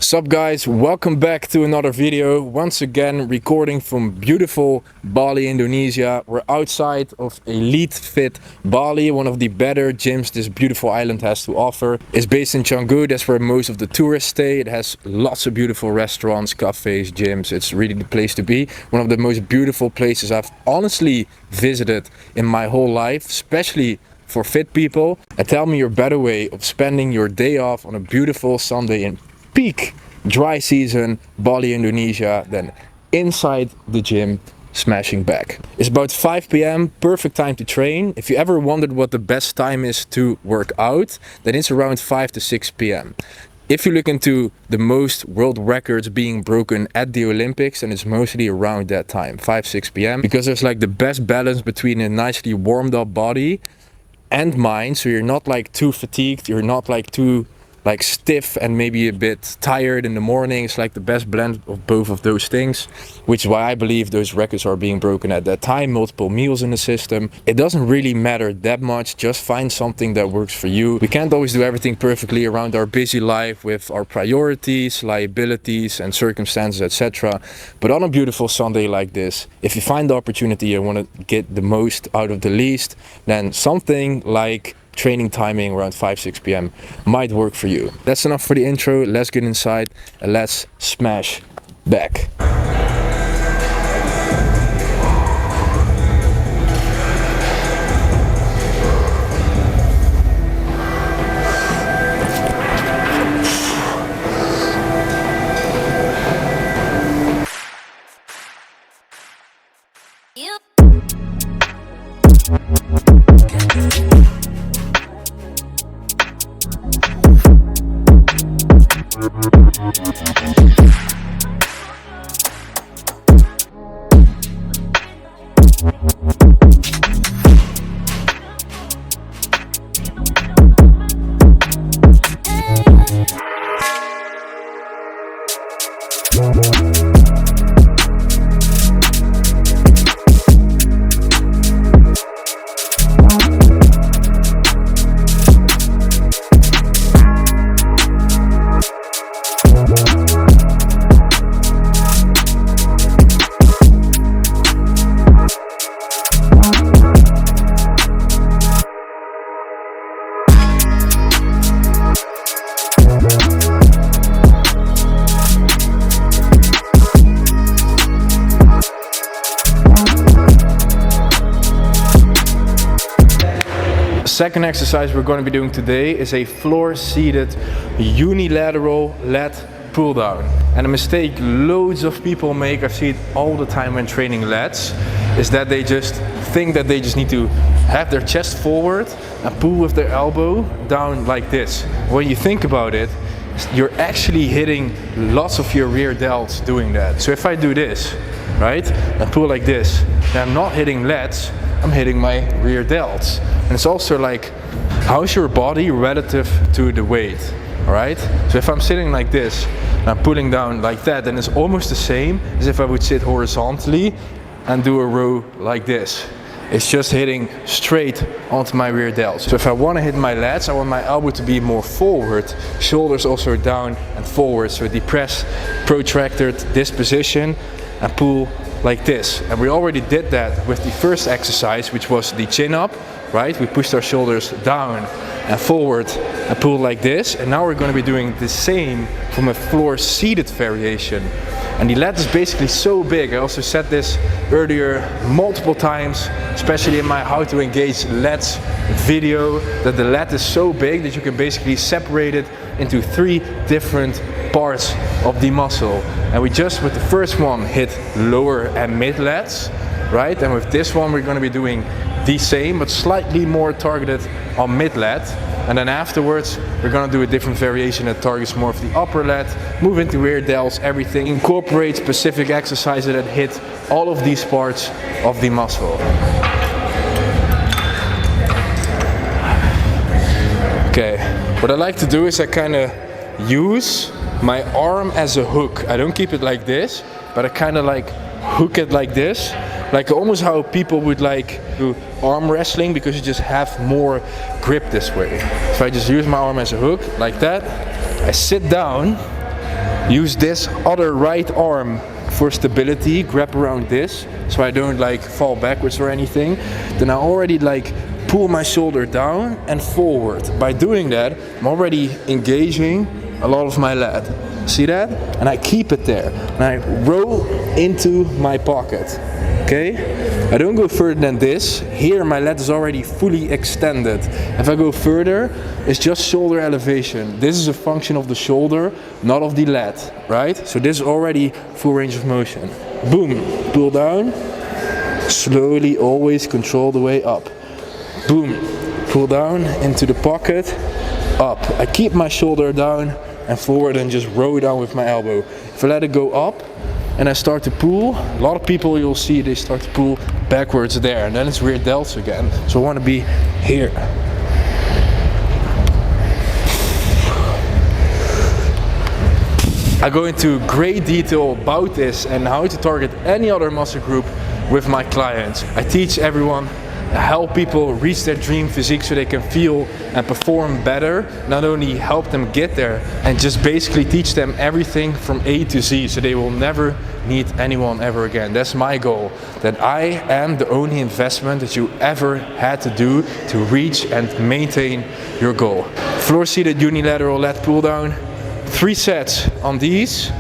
What's up guys, welcome back to another video. Once again recording from beautiful Bali, Indonesia. We're outside of Elite Fit Bali, one of the better gyms this beautiful island has to offer. It's based in Canggu, that's where most of the tourists stay. It has lots of beautiful restaurants, cafes, gyms. It's really the place to be. One of the most beautiful places I've honestly visited in my whole life, especially for fit people. And tell me your better way of spending your day off on a beautiful Sunday in peak dry season Bali, Indonesia, than inside the gym smashing back. It's about 5 p.m, perfect time to train. If you ever wondered what the best time is to work out, then it's around 5 to 6 p.m. If you look into the most world records being broken at the Olympics, then it's mostly around that time, 5-6 p.m, because there's like the best balance between a nicely warmed up body and mind, so you're not like too fatigued, you're not like too like stiff and maybe a bit tired in the morning. It's like the best blend of both of those things, which is why I believe those records are being broken at that time. Multiple meals in the system. It doesn't really matter that much, just find something that works for you. We can't always do everything perfectly around our busy life with our priorities, liabilities and circumstances, etc. But on a beautiful Sunday like this, if you find the opportunity and want to get the most out of the least, then something like training timing around 5-6 p.m. might work for you. That's enough for the intro. Let's get inside and let's smash back. Second exercise we're going to be doing today is a floor-seated unilateral lat pull down. And a mistake loads of people make, I see it all the time when training lats, is that they just think that they just need to have their chest forward and pull with their elbow down like this. When you think about it, you're actually hitting lots of your rear delts doing that. So if I do this, right, and pull like this, then I'm not hitting lats, I'm hitting my rear delts. And it's also like, how's your body relative to the weight, all right? So if I'm sitting like this, and I'm pulling down like that, then it's almost the same as if I would sit horizontally and do a row like this. It's just hitting straight onto my rear delts. So if I want to hit my lats, I want my elbow to be more forward, shoulders also down and forward. So depress, protracted this position and pull like this. And we already did that with the first exercise, which was the chin up, right? We pushed our shoulders down and forward and pull like this. And now we're going to be doing the same from a floor seated variation. And the lat is basically so big. I also said this earlier multiple times, especially in my how to engage lats video, that the lat is so big that you can basically separate it into 3 different parts of the muscle. And we just with the first one hit lower and mid lats, right? And with this one we're going to be doing the same but slightly more targeted on mid lat. And then afterwards we're going to do a different variation that targets more of the upper lat, move into rear delts, everything. Incorporate specific exercises that hit all of these parts of the muscle. Okay, what I like to do is I kind of use my arm as a hook. I don't keep it like this, but I kind of like hook it like this, like almost how people would like do arm wrestling, because you just have more grip this way. So I just use my arm as a hook like that. I sit down Use this other right arm for stability, grab around this so I don't like fall backwards or anything. Then I already like pull my shoulder down and forward. By doing that, I'm already engaging a lot of my lat. See that? And I keep it there. And I roll into my pocket. Okay? I don't go further than this. Here my lat is already fully extended. If I go further, it's just shoulder elevation. This is a function of the shoulder, not of the lat, right? So this is already full range of motion. Boom, pull down. Slowly, always control the way up. Boom, pull down into the pocket, up. I keep my shoulder down and forward and just roll down with my elbow. If I let it go up and I start to pull, a lot of people you'll see they start to pull backwards there, and then it's rear delts again. So I want to be here. I go into great detail about this and how to target any other muscle group with my clients. I teach everyone, help people reach their dream physique so they can feel and perform better. Not only help them get there, and just basically teach them everything from A to Z so they will never need anyone ever again. That's my goal, that I am the only investment that you ever had to do to reach and maintain your goal. Floor seated unilateral lat pull down, 3 sets on these.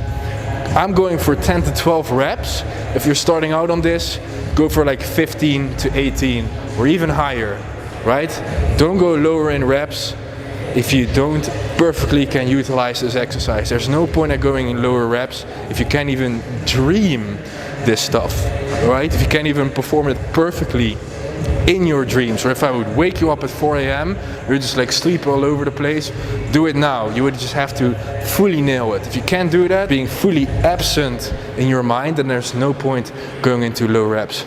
I'm going for 10 to 12 reps. If you're starting out on this, go for like 15 to 18 or even higher, right? Don't go lower in reps if you don't perfectly can utilize this exercise. There's no point at going in lower reps if you can't even dream this stuff, right? If you can't even perform it perfectly in your dreams. Or if I would wake you up at 4 a.m, you're just like sleep all over the place, do it now. You would just have to fully nail it. If you can't do that, being fully absent in your mind, then there's no point going into low reps.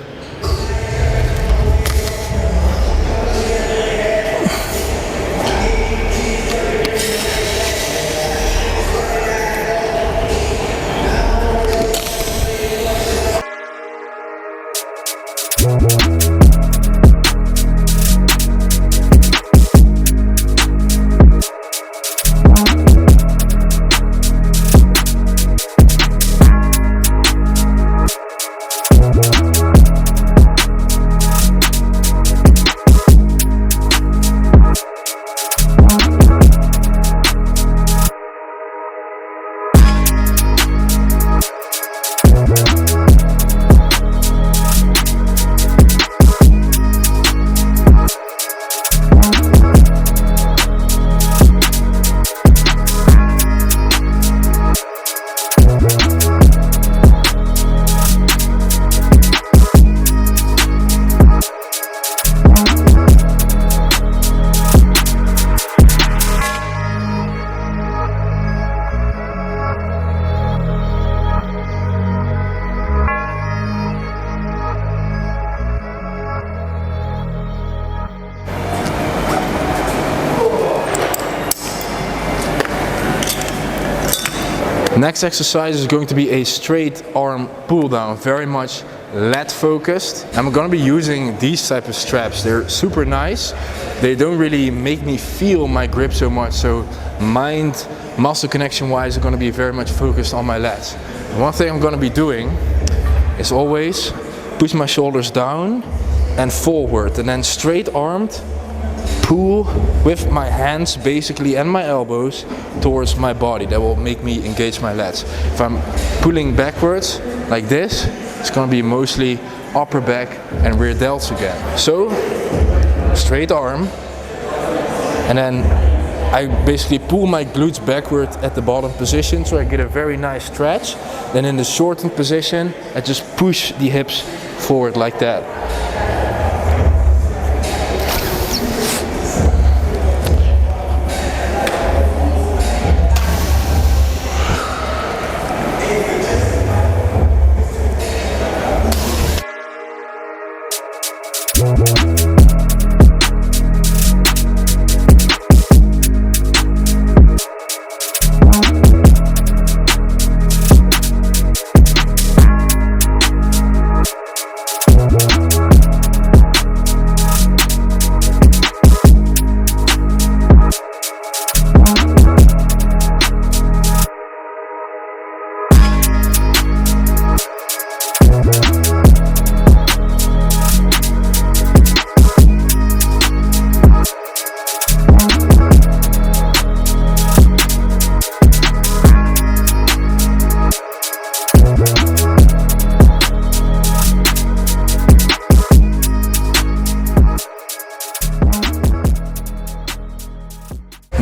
Next exercise is going to be a straight arm pull down, very much lat focused. I'm going to be using these type of straps. They're super nice. They don't really make me feel my grip so much, so mind muscle connection wise are going to be very much focused on my lats. And one thing I'm going to be doing is always push my shoulders down and forward, and then straight armed pull with my hands basically and my elbows towards my body. That will make me engage my lats. If I'm pulling backwards like this, it's going to be mostly upper back and rear delts again. So straight arm, and then I basically pull my glutes backward at the bottom position so I get a very nice stretch. Then in the shortened position, I just push the hips forward like that.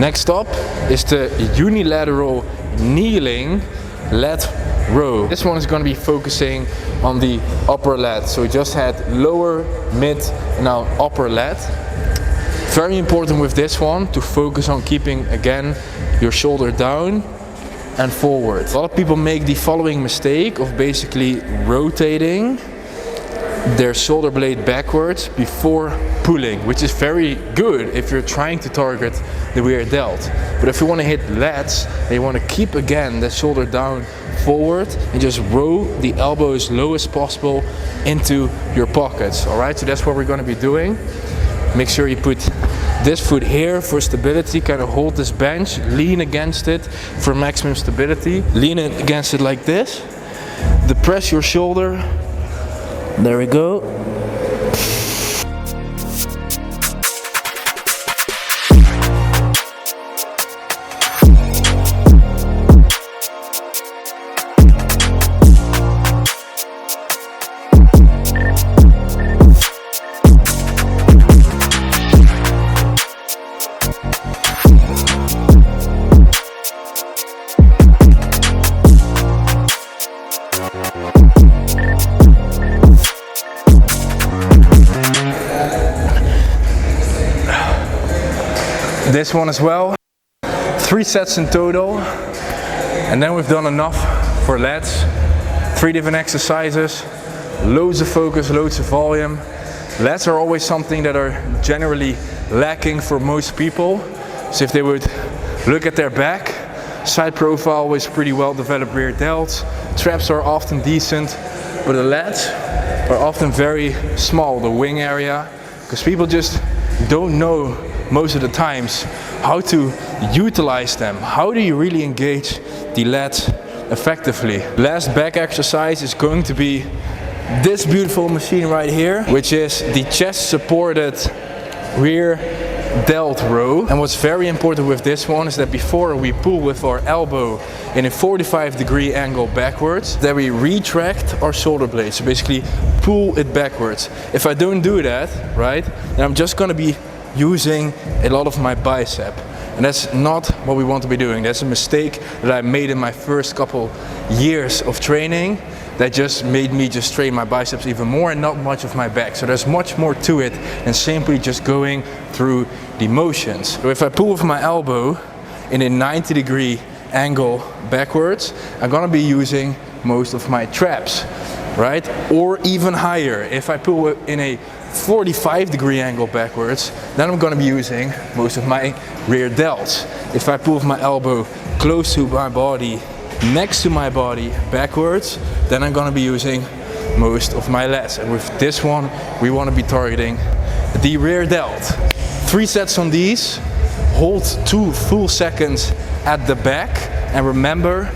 Next up is the unilateral kneeling lat row. This one is going to be focusing on the upper lat. So we just had lower, mid, now upper lat. Very important with this one to focus on keeping again your shoulder down and forward. A lot of people make the following mistake of basically rotating their shoulder blade backwards before pulling, which is very good if you're trying to target the rear delt. But if you want to hit lats, then you want to keep again the shoulder down forward and just row the elbow as low as possible into your pockets. Alright, so that's what we're going to be doing. Make sure you put this foot here for stability, kind of hold this bench, lean against it for maximum stability. Lean it against it like this. Depress your shoulder. There we go. This one as well. 3 sets in total. And then we've done enough for lats. 3 different exercises. Loads of focus, loads of volume. Lats are always something that are generally lacking for most people. So if they would look at their back, side profile is pretty well developed rear delts. Traps are often decent, but the lats are often very small, the wing area, because people just don't know most of the times how to utilize them. How do you really engage the lats effectively? Last back exercise is going to be this beautiful machine right here, which is the chest supported rear delt row. And what's very important with this one is that before we pull with our elbow in a 45-degree angle backwards, that we retract our shoulder blade. So basically pull it backwards. If I don't do that, right, then I'm just going to be using a lot of my bicep, and that's not what we want to be doing. That's a mistake that I made in my first couple years of training that just made me just strain my biceps even more and not much of my back. So there's much more to it than simply just going through the motions. So if I pull with my elbow in a 90-degree angle backwards, I'm gonna be using most of my traps, right? Or even higher. If I pull in a 45-degree angle backwards, then I'm going to be using most of my rear delts. If I pull with my elbow close to my body, next to my body backwards, then I'm going to be using most of my lats. And with this one, we want to be targeting the rear delt. 3 sets on these, hold 2 full seconds at the back, and remember,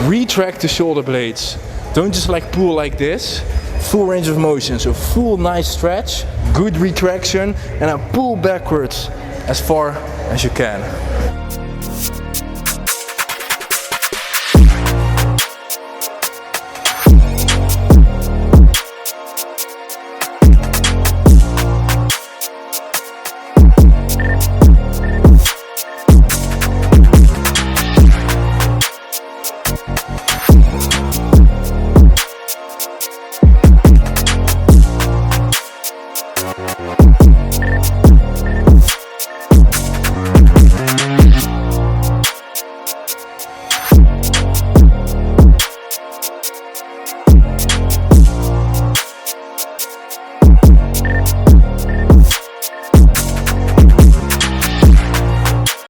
retract the shoulder blades. Don't just like pull like this. Full range of motion, so full nice stretch, good retraction, and I pull backwards as far as you can.